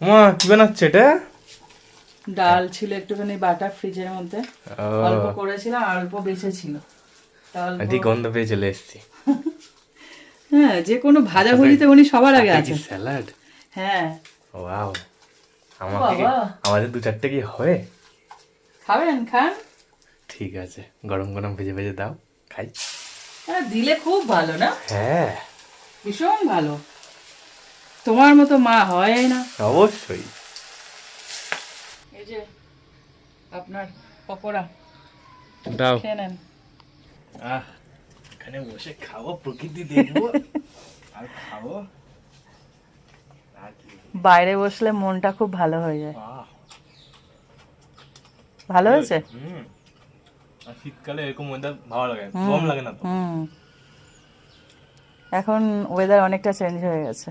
মা কি বানাচ্ছে এটা? ডাল ছিল একটুখানি বাটা ফ্রিজের মধ্যে, অল্প করেছিলাম আর অল্প বেঁচে ছিল। আন্টি গন্ধ পেয়ে চলে এসেছি। হ্যাঁ, যে কোনো ভাজা ভুজিতে উনি সবার আগে আছে। স্যালাড, হ্যাঁ। ওয়াও, আমাকে আমাদের 2-4টে কি হবে? খাবেন? খান। ঠিক আছে, গরম গরম ভেজে ভেজে দাও, খাই। হ্যাঁ, দিলে খুব ভালো না? হ্যাঁ, ভীষণ ভালো। তোমার মতো মা হয় না। অবশ্যই। এই যে আপনার পকোড়া, দাও। খেয়ে নেন। এখানে বসে খাবো, প্রকৃতি দেখবো আর খাবো। বাইরে বসলে মনটা খুব ভালো হয়ে যায়। ভালো হয়েছে? আর শীতকালে এরকম ওয়েদার ভালো লাগে, গরম লাগে না তো। এখন ওয়েদার অনেকটা চেঞ্জ হয়ে গেছে।